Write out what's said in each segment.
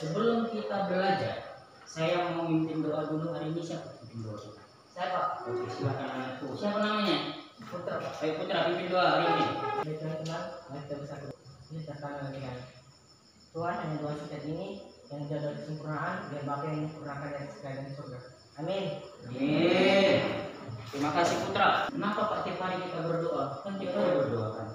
sebelum kita belajar, saya mau mimpin doa dulu hari ini. Siapa pimpin doa? Saya Pak. Oke, silakan anakku. Siapa namanya? Putra Pak. Ayo Putra, pimpin doa hari ini. Baik teman-teman, mari kita bersatu. Kita akan dengan Tuhan hanya doa setiap ini yang jaga kesempurnaan biar Bapa yang menyempurnakan dari segala dan surga. Amin. Amin. Terima kasih Putra. Kenapa Pak tiap hari kita berdoa? Kan tiap hari berdoa kan.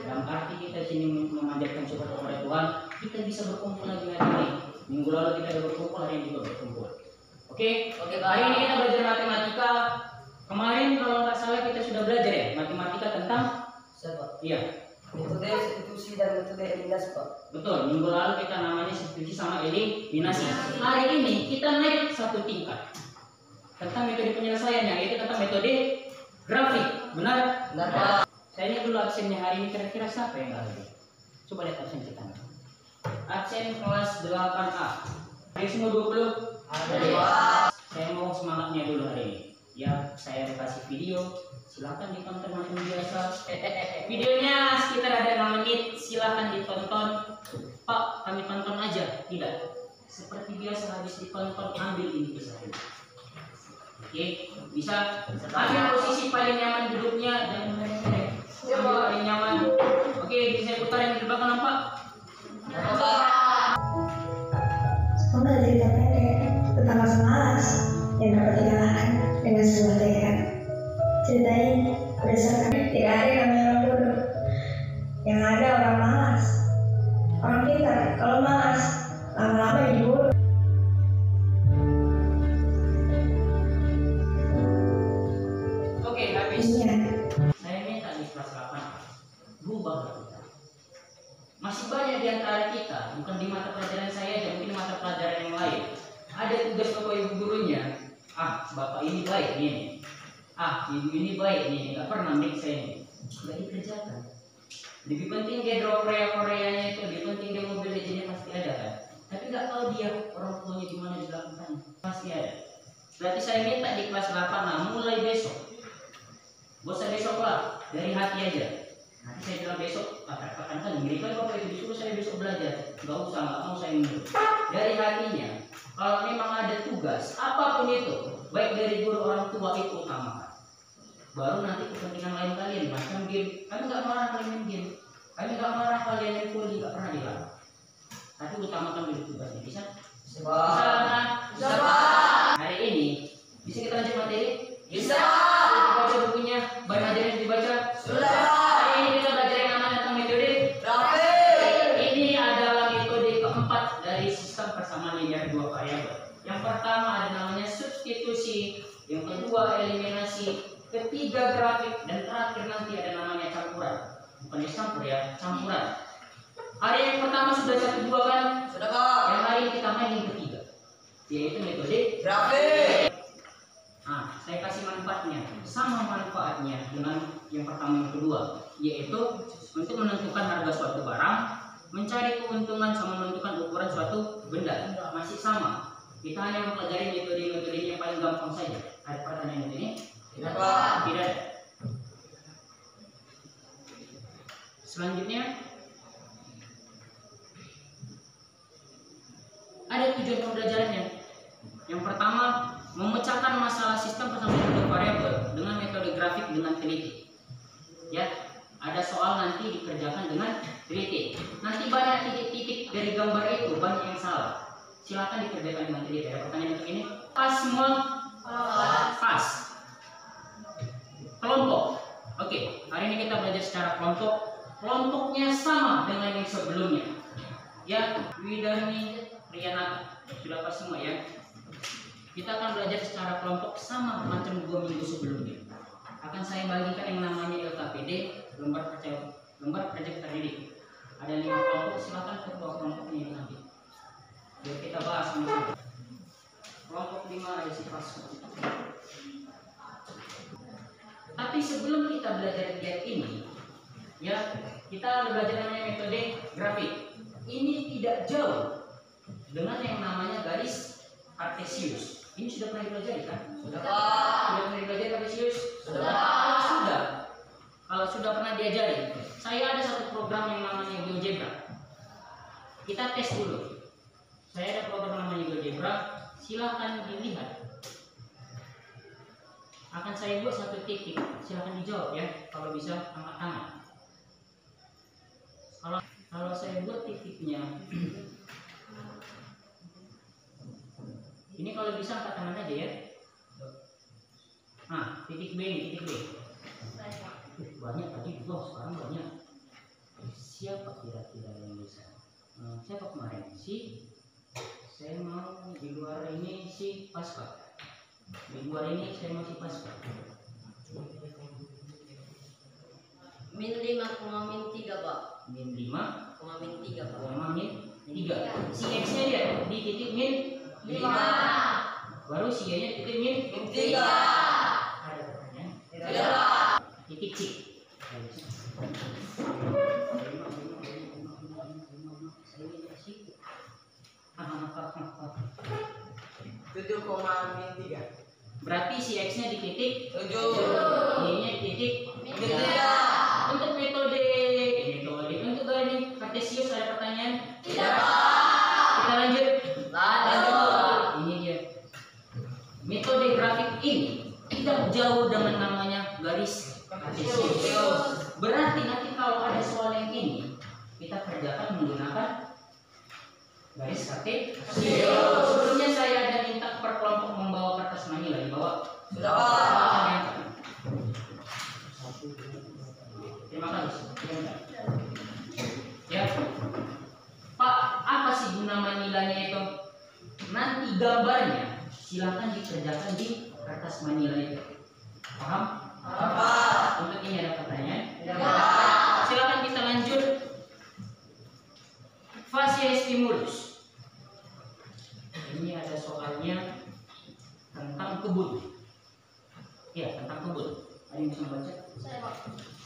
Dalam arti kita sini memanjatkan syukur kepada Tuhan, kita bisa berkumpul lagi hari ini. Minggu lalu kita sudah berkumpul, hari ini juga berkumpul. Oke, hari ini kita belajar matematika. Kemarin kalau nggak salah kita sudah belajar ya matematika tentang Siapa? iya. Metode substitusi dan metode eliminasi Pak. Betul, minggu lalu kita namanya substitusi sama eliminasi. Hari ini kita naik satu tingkat tentang metode penyelesaiannya, yaitu tentang metode grafik. Benar? Benar Pak. Saya lihat dulu absennya hari ini, kira-kira siapa yang nggak hadir? Coba lihat absen kita. Absen kelas 8A. Hari semua 20? Ada. Saya mau semangatnya dulu hari ini. Ya, saya kasih video. Silakan ditonton macam biasa. Videonya sekitar ada 6 menit. Silakan ditonton. Pak, kami tonton aja. Tidak. Seperti biasa habis ditonton ambil ini bisa. Oke, bisa. Ambil posisi paling nyaman duduknya dan ambil paling nyaman. Oke, bisa saya putar yang di belakang nampak? Semoga cerita pendek tentang masa malas yang dapat dikalahkan dengan sebuah tekad. Cerita ini berdasarkan tidak ada yang namanya orang bodoh, yang ada orang malas. Orang pintar kalau malas lama-lama jadi bodoh. Oke, habis. Iya. Saya minta di kelas 8 rubah kita. Masih banyak di antara kita, bukan di mata pelajaran saya aja, mungkin di mata pelajaran yang lain. Ada tugas bapak ibu gurunya. Ah, bapak ini baik nih. Ah, ibu ini baik nih. Gak pernah ambil saya nih. Gak dikerjakan. Lebih penting dia draw Korea-Koreanya itu, lebih penting dia mobil legendnya pasti ada kan. Tapi nggak tahu dia orang tuanya di mana di belakang sana. Pasti ada. Berarti saya minta di kelas 8, nah mulai besok. Gak usah besok lah, dari hati aja. Nanti saya bilang besok, katakan kan mirip kan bapak itu disuruh saya besok belajar. Gak usah, nggak mau saya mundur. Dari hatinya, kalau memang ada tugas, apapun itu, baik dari guru orang tua itu utamakan. Baru nanti kepentingan lain kalian, macam game. Kami nggak marah kalian main game. Kami nggak marah kalian yang volley, nggak pernah dilarang. Tapi utamakan dulu tugasnya, bisa? Bisa kan? Bisa Pak. Hari ini, bisa kita lanjut materi? Bisa. Baca bukunya, banyak aja yang dibaca. Sudah. Hari ini kita belajar yang namanya tentang metode Grafik. Ini adalah metode keempat dari sistem persamaan linear dua variabel. Yang pertama ada namanya substitusi, yang kedua eliminasi, ketiga grafik, dan terakhir nanti ada namanya campuran. Bukan campur ya, campuran. Hari yang pertama sudah 1, 2 kan? Sudah Pak. Yang hari ini kita main yang ketiga, yaitu metode Grafik. Nah, saya kasih manfaatnya, sama manfaatnya dengan yang pertama yang kedua, yaitu untuk menentukan harga suatu barang, mencari keuntungan sama menentukan ukuran suatu benda. Masih sama. Kita hanya mempelajari metode-metode yang paling gampang saja. Ada pertanyaan ini? Tidak Pak. Tidak ada. Selanjutnya, ada tujuan pembelajarannya. Yang pertama, memecahkan masalah sistem persamaan dua variabel dengan metode grafik dengan teliti. Ya, ada soal nanti dikerjakan dengan teliti. Nanti banyak titik-titik dari gambar itu banyak yang salah. Silakan dikerjakan dengan teliti. Ada pertanyaan untuk ini? Pas semua? Pas. Kelompok. Oke, hari ini kita belajar secara kelompok. Kelompoknya sama dengan yang sebelumnya. Ya, Widani, Riana, sudah pas semua ya. Kita akan belajar secara kelompok sama macam 2 minggu sebelumnya. Akan saya bagikan yang namanya LKPD, lembar project terdidik. Ada 5 kelompok, silakan ketua kelompoknya nanti. Biar kita bahas sama-sama. Kelompok 5 ada si Pasco. Tapi sebelum kita belajar lihat ini, ya kita belajar namanya metode grafik. Ini tidak jauh dengan yang namanya garis Cartesius. Ini sudah pernah dipelajari kan? Sudah pernah dipelajari Cartesius? Sudah. Kalau sudah pernah diajari, saya ada satu program yang namanya GeoGebra. Kita tes dulu. Saya ada program namanya GeoGebra, silahkan dilihat. Akan saya buat satu titik, silahkan dijawab ya. Kalau bisa angkat tangan. Kalau saya buat titiknya, ini kalau bisa angkat tangan aja ya. Nah, titik B ini, titik B. Banyak tadi, sekarang banyak. Siapa kira-kira yang bisa? Siapa kemarin? Saya mau di luar ini si Pasca. Di luar ini saya mau si Pasca. Min 5,3 Pak. Min 5, Min 3 Pak. min 3. Si X-nya dia di titik min 5. Baru si Y-nya titik min 3. Ada pertanyaan? Tidak. Titik C. 7,3. Berarti si X-nya di titik 7. Y-nya di titik Min 3. Untuk metode untuk ini kartesius ada pertanyaan? Tidak. Kita lanjut. Lanjut. Ini dia. Metode grafik ini tidak jauh dengan namanya garis kartesius. Berarti nanti kalau ada soal yang ini kita kerjakan menggunakan garis kartesius. Sebelumnya saya ada minta per kelompok membawa kertas manila, dibawa. Sudah Pak. Terima kasih. Ya, Pak, apa sih guna manilanya itu? Nanti gambarnya silakan dikerjakan di kertas manila itu. Paham? Pak. Untuk ini ada pertanyaan? Pak. Silakan kita lanjut. Fase stimulus. Ini ada soalnya tentang kebun. Ya, tentang kebun. Ada yang bisa membaca? Saya Pak.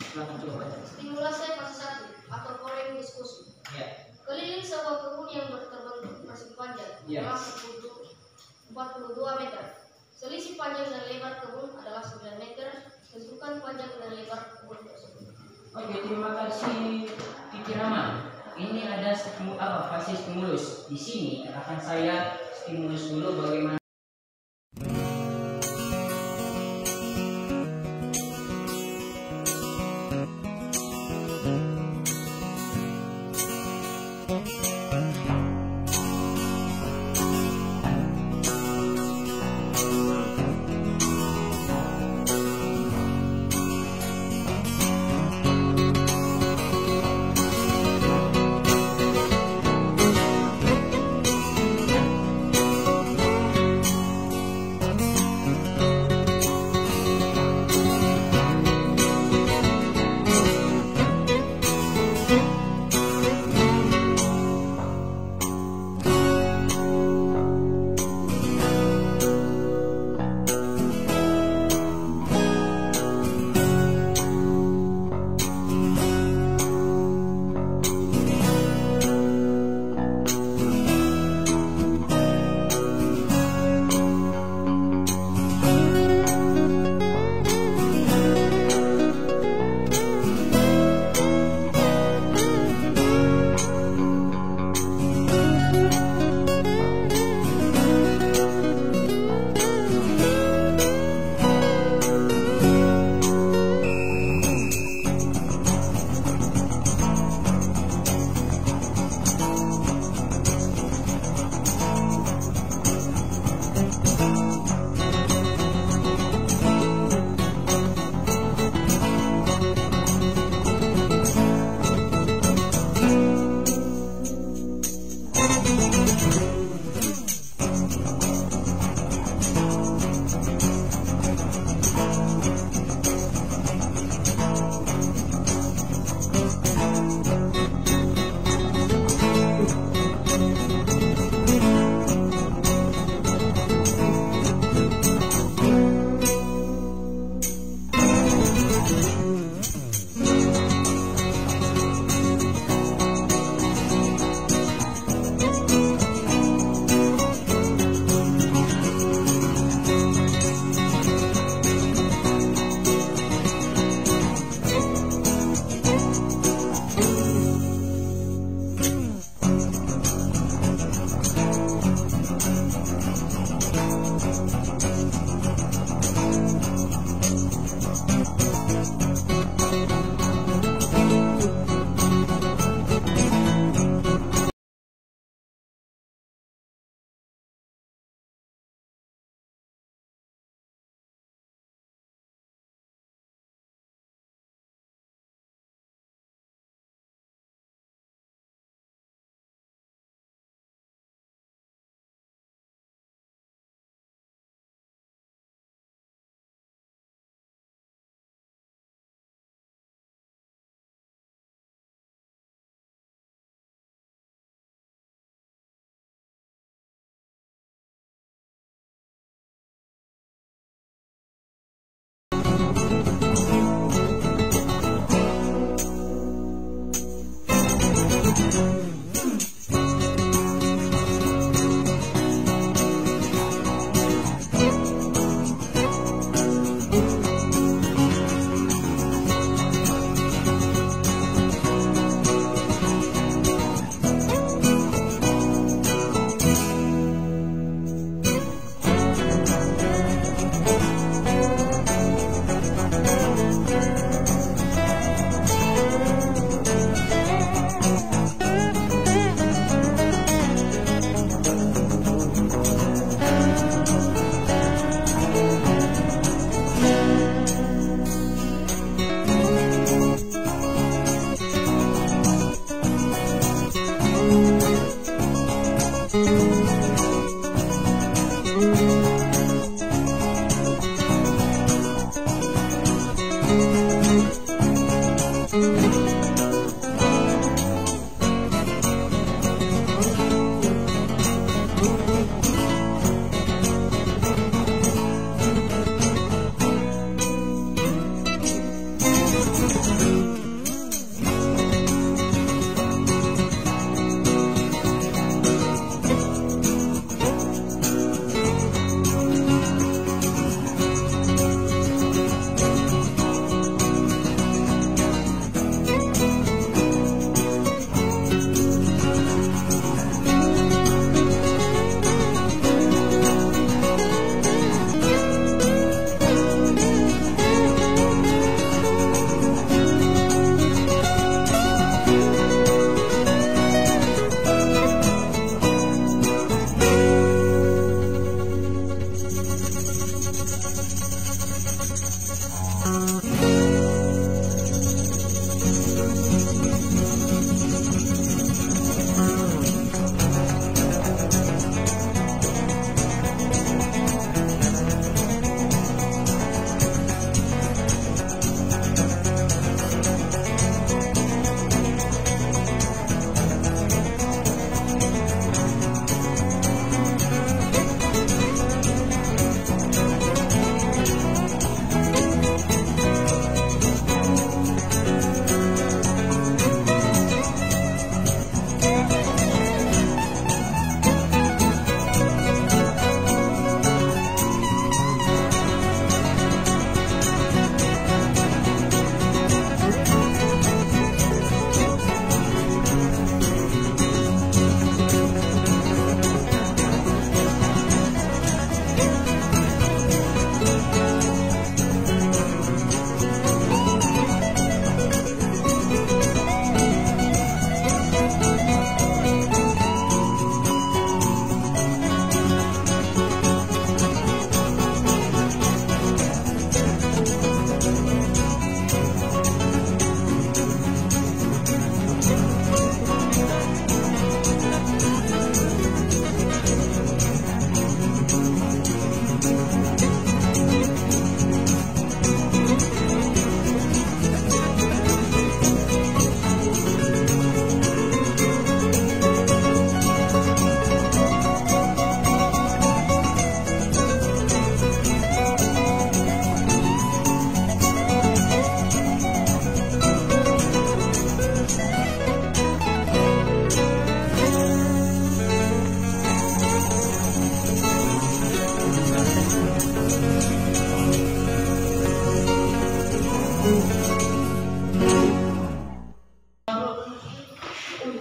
Silakan coba baca. Stimulasi fase 1 atau foreign diskusi. Ya. Keliling sebuah kebun yang terbentuk persegi panjang Ya. 42 meter. Selisih panjang dan lebar kebun adalah 9 meter. Tentukan panjang dan lebar kebun tersebut. Oke, terima kasih Kiki Rahman. Ini ada fase stimulus. Di sini akan saya stimulus dulu bagaimana.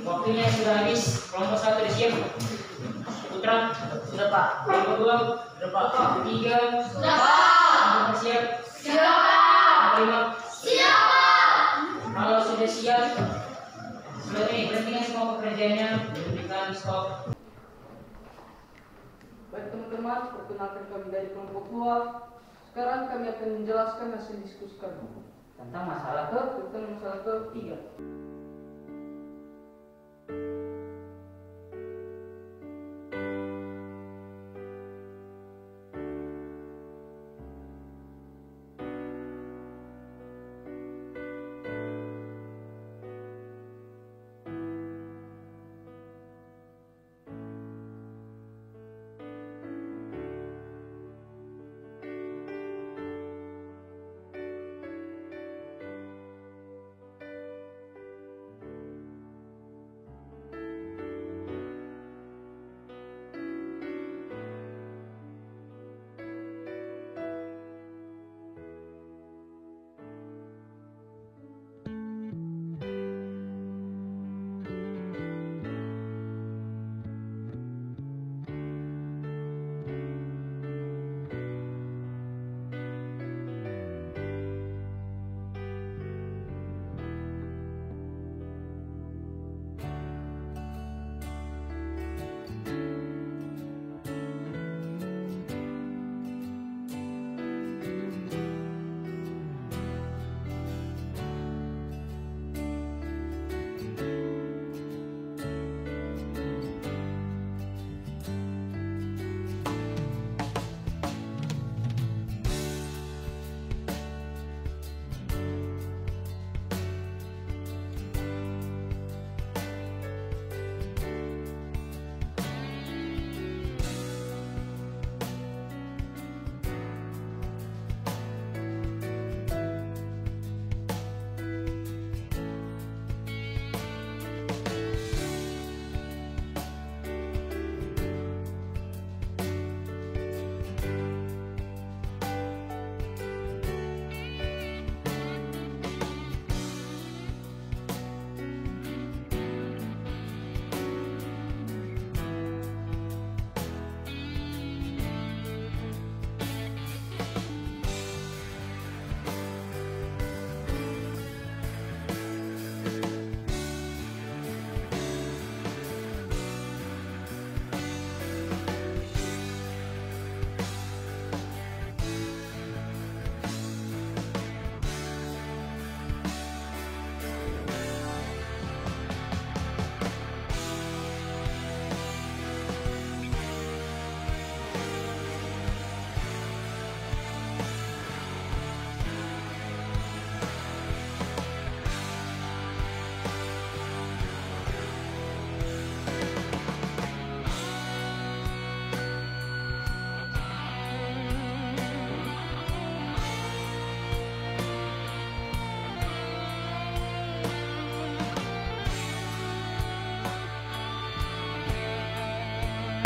Waktunya sudah habis. Kelompok 1 sudah siap. Putra sudah Pak. Kelompok 2 sudah Pak. Kelompok 3 sudah Pak. Kelompok siap. Siap Pak. Kelompok 5 siap Pak. Kalau sudah siap, sudah berhentikan semua pekerjaannya. Berikan stop. Baik teman-teman, perkenalkan kami dari kelompok 2. Sekarang kami akan menjelaskan hasil diskusi kami Tentang masalah ketiga.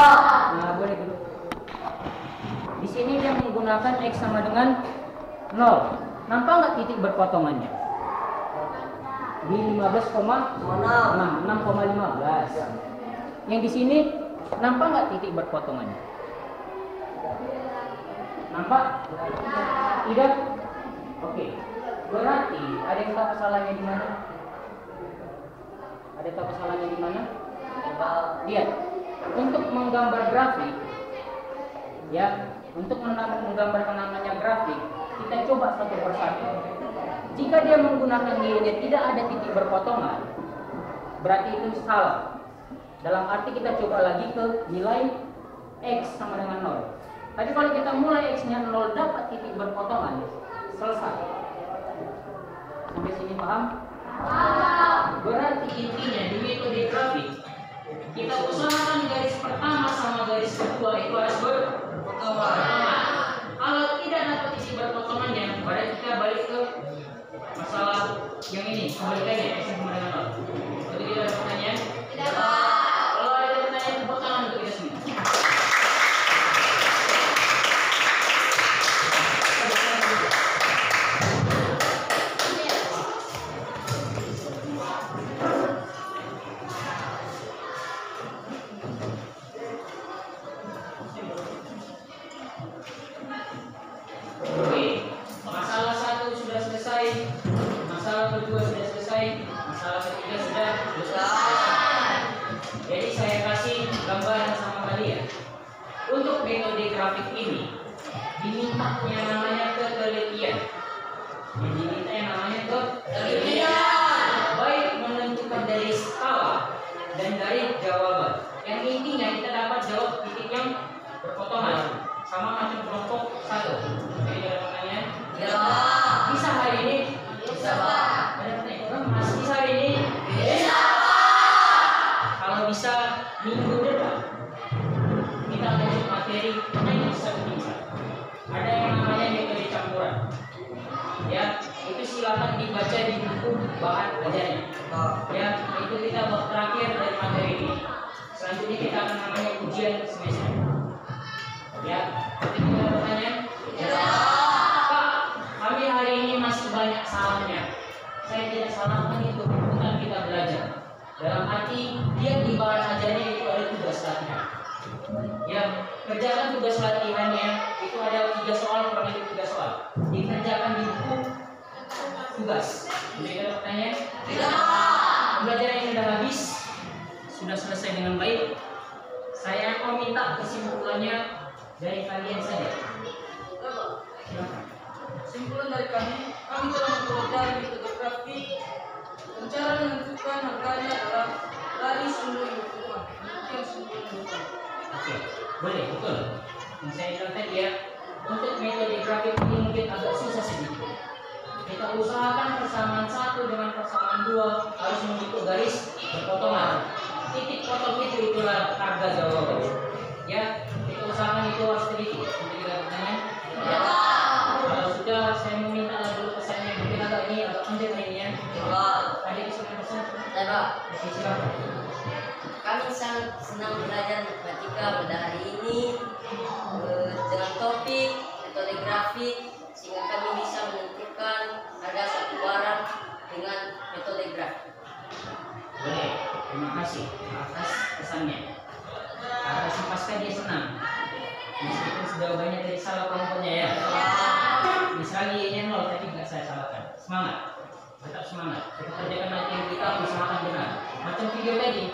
Nah, boleh dulu. Di sini dia menggunakan X sama dengan 0. Nampak nggak titik berpotongannya? Di 6,15. Yang di sini nampak nggak titik berpotongannya? Nampak? Tidak? Oke. Berarti ada yang tahu kesalahannya di mana? Ada yang tahu kesalahannya di mana? Lihat. Untuk menggambar grafik, ya, untuk menggambarkan namanya grafik, kita coba satu persatu. Jika dia menggunakan nilainya tidak ada titik berpotongan, berarti itu salah. Dalam arti kita coba lagi ke nilai X sama dengan 0. Tapi kalau kita mulai X-nya 0 dapat titik berpotongan, selesai. Sampai sini paham? Berarti intinya di metode grafik, kita usahakan garis pertama sama garis kedua itu harus berpotongan. Kalau tidak dapat titik berpotongannya, berarti kita balik ke masalah yang ini, kembalikannya X sama dengan 0. Jadi kita ada pertanyaan? Tidak. Kalau ada pertanyaan, tepuk tangan untuk kita semua. Oke, masalah 1 sudah selesai, masalah kedua sudah selesai, masalah ketiga sudah selesai. Jadi saya kasih gambaran sama kalian. Untuk metode grafik ini diminta yang namanya ketelitian. Yang diminta yang namanya ketelitian. Baik menentukan dari skala dan dari jawaban. Yang intinya kita dapat jawab titik yang berpotongan sama macam kelompok 1. Jadi ada pertanyaan? Ya. Bisa hari ini? Bisa, Pak. Ada pertanyaan? Mas, bisa hari ini? Bisa, Pak. Kalau bisa minggu depan kita lanjut materi yang bisa. Ada yang namanya metode campuran. Ya, itu silakan dibaca di buku bahan ajarnya. Ya, itu kita bab terakhir dari materi ini. Selanjutnya kita akan namanya ujian semester. Ya, ada pertanyaan? Ya. Pak, kami hari ini masih banyak salahnya. Saya tidak salahkan itu, bukan kita belajar. Dalam arti dia di bahan ajarnya itu ada tugas latihan. Ya, kerjakan tugas latihannya itu ada 3 soal, kurang lebih 3 soal. Dikerjakan di buku tugas. Ada pertanyaan? Tidak. Pembelajaran sudah habis, sudah selesai dengan baik. Saya mau minta kesimpulannya dari kalian saja. Kesimpulan dari kami telah mempelajari metode grafik dan cara menentukan harganya adalah dari sumber hitungan. Demikian sumber hitungan. Oke, boleh, betul. Yang saya bilang tadi ya, untuk metode grafik ini mungkin agak susah sedikit. Kita usahakan persamaan 1 dengan persamaan 2 harus membentuk garis berpotongan. Titik potong itu itulah harga jawaban. Ya, kita usahakan itu harus sedikit. Ada pertanyaan? Ya. Kalau sudah, saya meminta dulu pesannya. Mungkin agak ini agak panjang ini ya. Ada kesulitan pesan? Ya, Pak. Oke, silakan. Kami sangat senang belajar matematika pada hari ini dengan topik metode grafik, sehingga kami bisa menentukan harga satu barang dengan metode grafik. Boleh, terima kasih atas pesannya. Karena si pasca dia senang. Meskipun sudah banyak dari salah kelompoknya ya. Misalnya Y-nya 0 tadi nggak saya salahkan. Semangat, tetap semangat. Kita kerjakan nanti yang kita usahakan benar. Macam video tadi.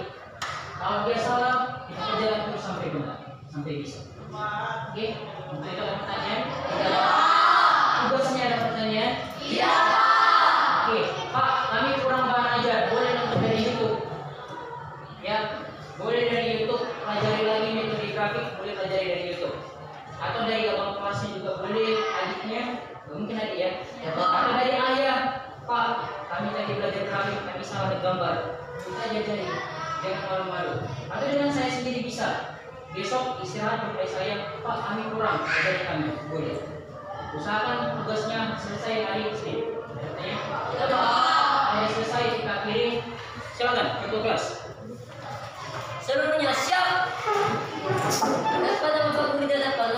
Kalau dia salah, kita kerjakan terus sampai benar, sampai bisa. Oke, untuk itu ada pertanyaan? Iya. Tugasnya ada pertanyaan? Iya. Oke, Pak, kami kurang bahan ajar. Boleh nonton dari YouTube? Ya, boleh dari YouTube. Pelajari lagi metode grafik, boleh pelajari dari YouTube. Atau dari abang kelasnya juga boleh, adiknya, mungkin adik ya. Atau dari ayah, Pak, kami tadi belajar grafik, kami salah gambar. Kita ajari, jangan malu-malu. Atau dengan saya sendiri bisa. Besok istirahat sampai saya, Pak, kami kurang dari kami, boleh. Usahakan tugasnya selesai hari Senin. Hari selesai kita kirim. Silakan, ketua kelas. Seluruhnya siap. Dan pada babak guru tidak dapat